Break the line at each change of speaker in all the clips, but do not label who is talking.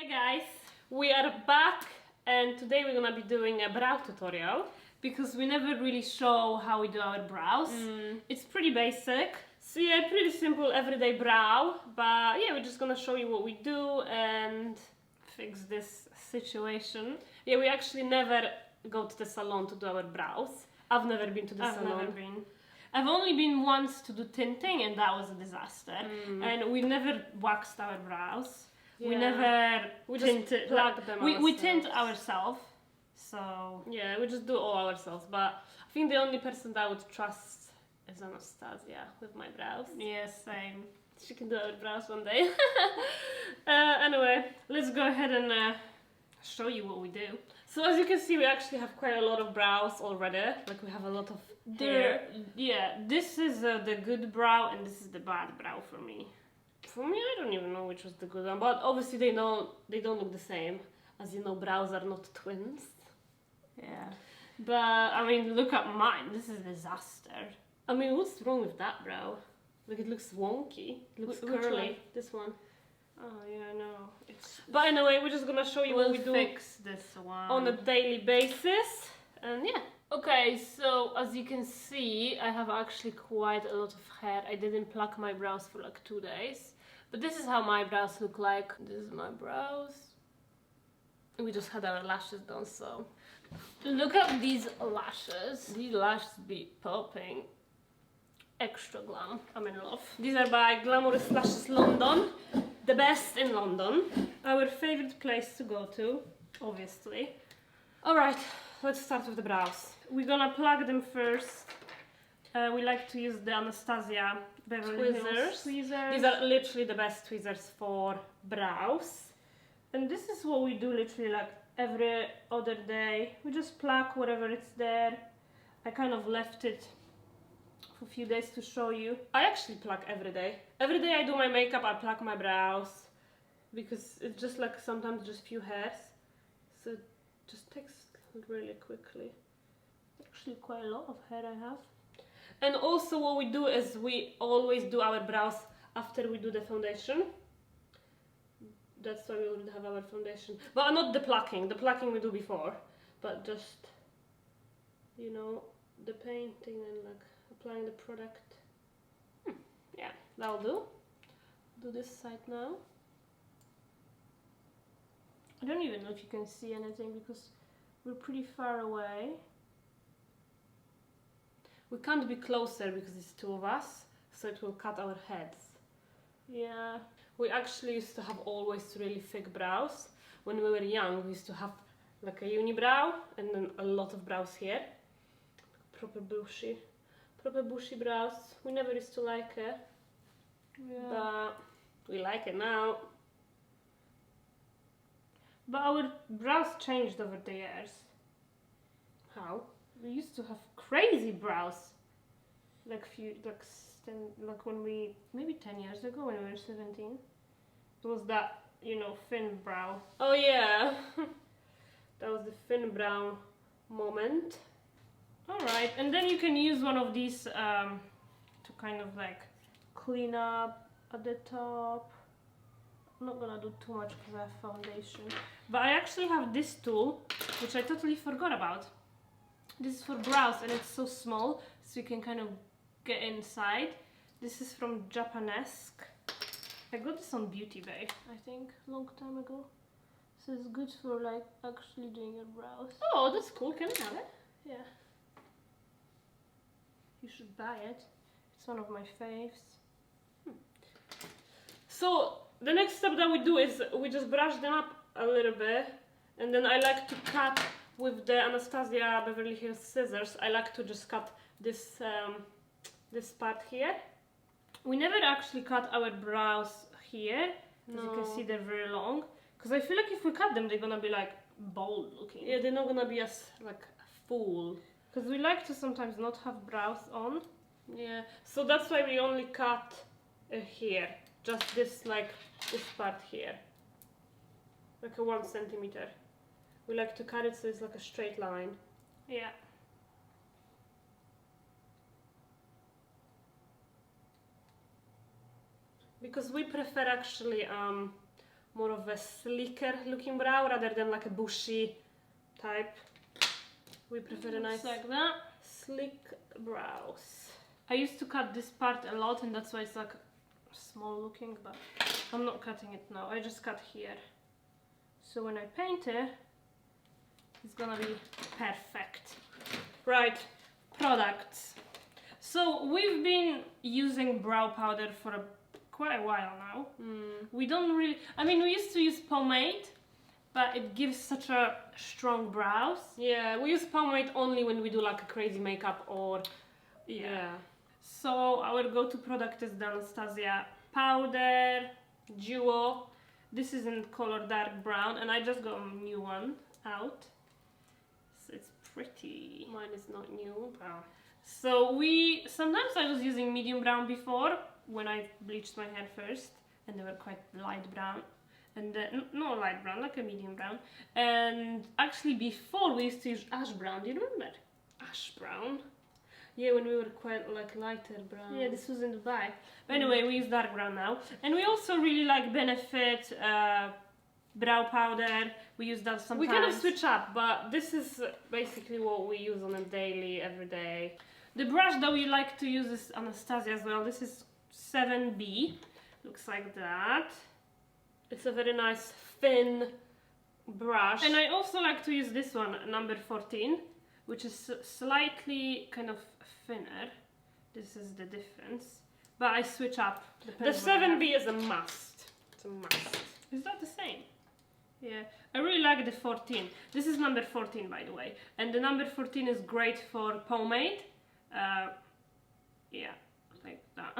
Hi guys, we are back and today we're gonna be doing a brow tutorial because we never really show how we do our brows. It's pretty basic. So yeah, pretty simple everyday brow, but yeah, we're just gonna show you what we do and fix this situation. Yeah, we actually never go to the salon to do our brows. I've never been to the salon.
Never been.
I've only been once to do tinting and that was a disaster. And we never waxed our brows.
Yeah.
We just
plug them
we tint ourselves. So
Yeah, we just do all ourselves, but I think the only person that I would trust is Anastasia with my brows.
yeah, same.
She can do our brows one day. Anyway,
Let's go ahead and show you what we do.
so as you can see, we actually have quite a lot of brows already. Like we have a lot of hair.
Yeah, this is the good brow and this is the bad brow for me.
For me, I don't even know which was the good one, but obviously they don't look the same. As you know, brows are not twins.
Yeah. But I mean, look at mine. This is a disaster.
I mean, what's wrong with that brow? Like it looks wonky. It looks
Which
curly.
one?
This one.
Oh yeah, no. It's
But anyway, we're just gonna show you what we do
fix this one
on a daily basis. And yeah.
Okay, so as you can see, I have actually quite a lot of hair. I didn't pluck my brows for like 2 days. But this is how my brows look like. This is my brows.
We just had our lashes done, so
Look at these lashes.
these lashes be popping.
Extra glam. I'm in love.
These are by Glamorous Lashes London. The best in London. Our favorite place to go to, obviously. Alright, let's start with the brows.
We're gonna plug them first. We like to use the Anastasia Beverly Hills
Tweezers.
tweezers.
These are literally the best tweezers for brows.
And this is what we do literally like every other day. We just pluck whatever it's there. I kind of left it for a few days to show you.
I actually pluck every day. Every day I do my makeup, I pluck my brows. Because it's just like sometimes just few hairs. So it just takes really quickly.
Actually quite a lot of hair I have.
And also what we do is we always do our brows after we do the foundation. That's why we already have our foundation. But not the plucking. The plucking we do before. But just, you know, the painting and like applying the product. Yeah, that'll do. Do this side now.
I don't even know if you can see anything because we're pretty far away.
We can't be closer because it's two of us, so it will cut our heads.
Yeah.
We actually used to have always really thick brows. When we were young, we used to have like a unibrow and then a lot of brows here. Proper bushy brows. We never used to like it, but we like it now.
But our brows changed over the years.
How?
We used to have crazy brows. Like when we, maybe 10 years ago when we were 17. It was that, you know, thin brow.
Oh yeah, that was the thin brow moment.
Alright, and then you can use one of these to kind of like clean up at the top. I'm not gonna do too much because I have foundation. But I actually have this tool, which I totally forgot about. This is for brows and it's so small, so you can kind of get inside. This is from Japanesque. I got this on Beauty Bay, I think, a long time ago. So it's good for like actually doing your brows.
Oh, that's cool. Can I have it?
Yeah. You should buy it. It's one of my faves.
So the next step that we do is we just brush them up a little bit, and then I like to cut with the Anastasia Beverly Hills scissors. I like to just cut this this part here.
We never actually cut our brows here, as you can
No.
see they're very long. Because I feel like if we cut them, they're gonna be like bold looking.
Yeah, they're not gonna be as like full.
Because we like to sometimes not have brows on.
Yeah, so that's why we only cut here, just this like this part here, like a 1 centimeter. We like to cut it so it's like a straight line.
Yeah.
Because we prefer actually more of a slicker looking brow rather than like a bushy type. We prefer a nice
like that.
Slick brows.
I used to cut this part a lot and that's why it's like small looking, but I'm not cutting it now. I just cut here. So when I paint it, it's gonna be perfect. Right, products. So we've been using brow powder for quite a while now. We don't really, I mean, we used to use pomade, but it gives such a strong brows.
Yeah, we use pomade only when we do like a crazy makeup or yeah.
So our go-to product is the Anastasia powder duo. This is in color dark brown, and I just got a new one out. So it's pretty.
Mine is not new.
So sometimes I was using medium brown before when I bleached my hair first, and they were quite light brown. And then, no light brown, like a medium brown. And actually before we used to use ash brown, do you remember?
Ash brown? Yeah, when we were quite like lighter brown.
Yeah, this was in Dubai. But anyway, we use dark brown now. And we also really like Benefit brow powder. We use that sometimes.
We kind of switch up, but this is basically what we use on a daily, everyday.
The brush that we like to use is Anastasia as well. This is 7B. Looks like that.
It's a very nice thin brush.
And I also like to use this one, number 14, which is slightly kind of thinner. This is the difference. But I switch up.
The 7B is a must. It's a must.
Is that the same? Yeah, I really like the 14. This is number 14, by the way. And the number 14 is great for pomade. Yeah, like that.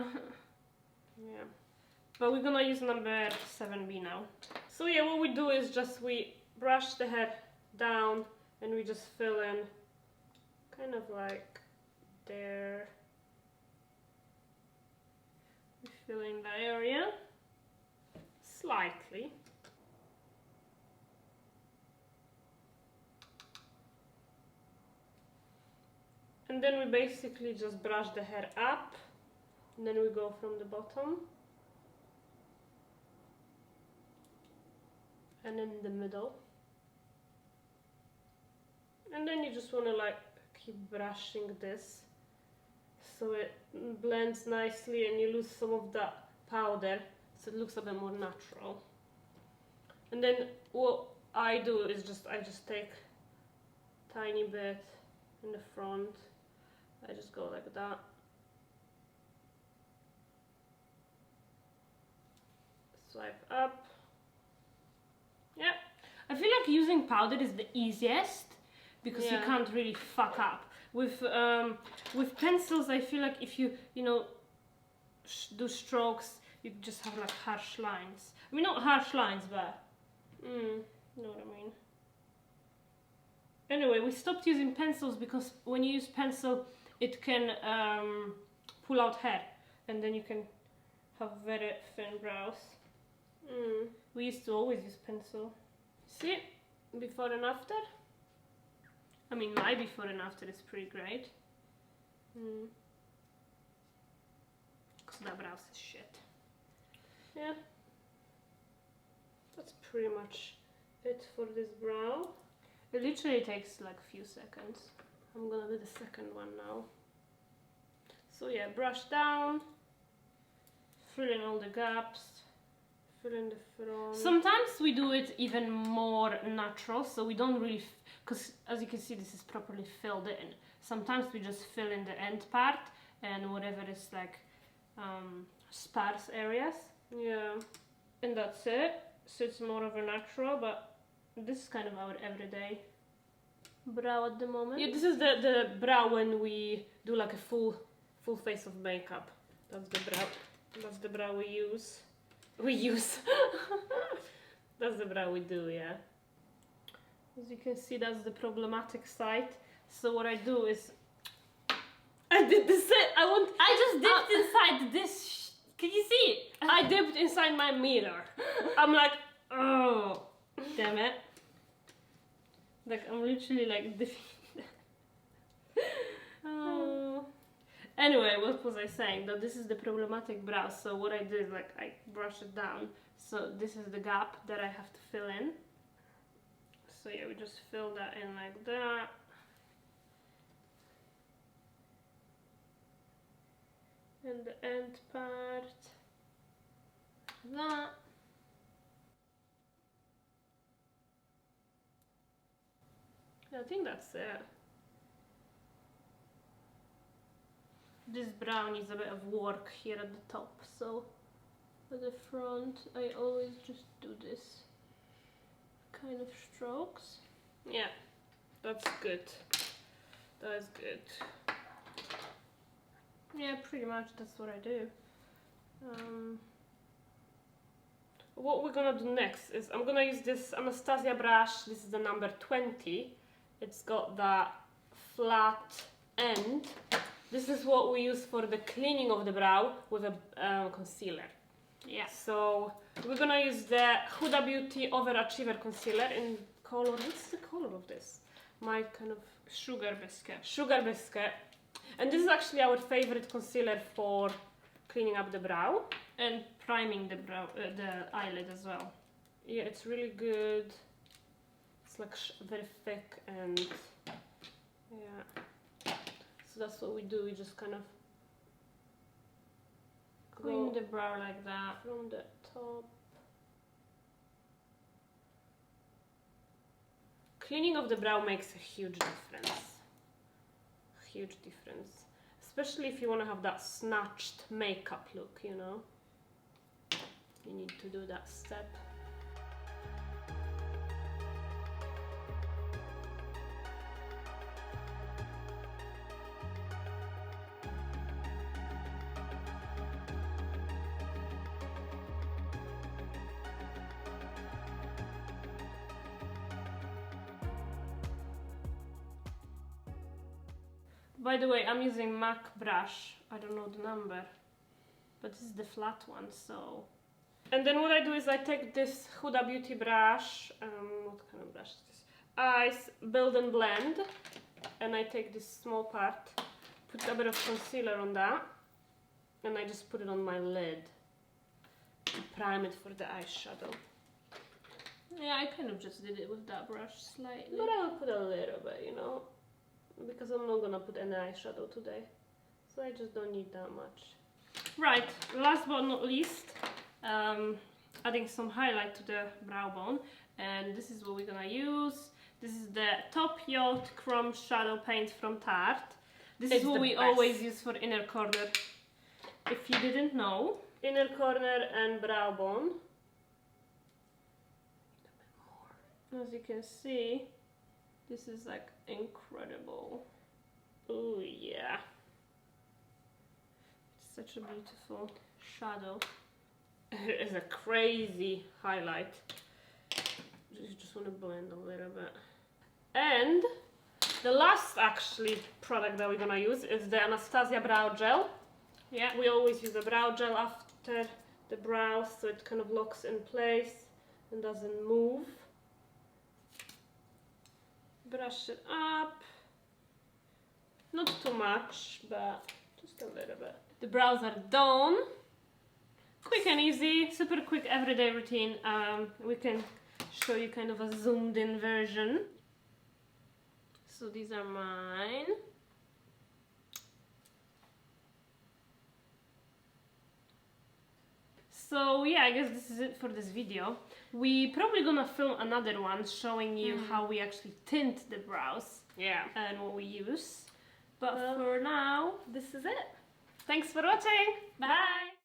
Yeah.
But we're gonna use number 7B now.
So yeah, what we do is just we brush the hair down and we just fill in kind of like there.
We fill in the area
slightly. And then we basically just brush the hair up, and then we go from the bottom and in the middle. And then you just want to like keep brushing this so it blends nicely and you lose some of that powder so it looks a bit more natural. And then what I do is I just take tiny bit in the front. I just go like that. Swipe up.
Yeah, I feel like using powder is the easiest because you can't really fuck up. With pencils, I feel like if you do strokes, you just have like harsh lines. I mean, not harsh lines, but you know what I mean. Anyway, we stopped using pencils because when you use pencil, it can pull out hair, and then you can have very thin brows. We used to always use pencil.
See, before and after.
I mean, my before and after is pretty great. Because that brows is shit.
Yeah, that's pretty much it for this brow.
It literally takes like a few seconds.
I'm gonna do the second one now. So yeah, brush down,
fill in all the gaps.
fill in the front.
Sometimes we do it even more natural, so we don't really, because as you can see, this is properly filled in. Sometimes we just fill in the end part and whatever is like sparse areas.
Yeah,
And that's it. So it's more of a natural, but this is kind of our everyday brow at the moment.
yeah. This is the brow when we do like a full face of makeup. That's the brow. That's the brow we use. That's the brow we do, yeah.
As you can see, that's the problematic side. So what I do is
I did the same.
I just dipped inside this. Can you see it?
I dipped inside my mirror. I'm like, oh,
Damn it. Like I'm literally like dipping. Oh. Anyway, what was I saying? That this is the problematic brow. So what I did, like, I brush it down. So this is the gap that I have to fill in. So yeah, we just fill that in like that. And the end part, that. I think that's it. This brow needs a bit of work here at the top, so at the front I always just do this kind of strokes.
Yeah, that's good. That is good.
Yeah, pretty much that's what I do.
What we're gonna do next is I'm gonna use this Anastasia brush. This is the number 20. It's got that flat end. This is what we use for the cleaning of the brow with a concealer.
Yeah.
So we're gonna use the Huda Beauty Overachiever Concealer in color. What's the color of this? My kind of
Sugar biscuit.
sugar biscuit. And this is actually our favorite concealer for cleaning up the brow.
And priming the brow, the eyelid as well.
Yeah, it's really good. It's like very thick and yeah. So that's what we do. We just kind of
Clean the brow like that.
from the top. Cleaning of the brow makes a huge difference. Huge difference. Especially if you want to have that snatched makeup look, you know. You need to do that step.
By the way, I'm using MAC brush. I don't know the number, but this is the flat one, so.
And then what I do is I take this Huda Beauty brush, what kind of brush is this? Eyes, Build and Blend, and I take this small part, put a bit of concealer on that, and I just put it on my lid to prime it for the eyeshadow.
Yeah, I kind of just did it with that brush slightly.
But I will put a little bit, you know, because I'm not gonna put any eyeshadow today, so I just don't need that much.
Right, last but not least, adding some highlight to the brow bone, and this is what we're gonna use. This is the Top Yacht Chrome Shadow Paint from Tarte. This is what we always use for inner corner, if you didn't know.
Inner corner and brow bone.
As you can see, this is like incredible.
Oh yeah.
It's such a beautiful shadow.
It is a crazy highlight. You just want to blend a little bit. And the last actually product that we're gonna use is the Anastasia Brow Gel.
Yeah.
We always use a brow gel after the brows so it kind of locks in place and doesn't move. Brush it up. Not too much, but just a little bit.
The brows are done. Quick and easy, super quick everyday routine. We can show you kind of a zoomed in version. So these are mine. So yeah, I guess this is it for this video. We probably gonna film another one showing you how we actually tint the brows.
Yeah.
And what we use. But for now,
This is it.
thanks for watching. Bye.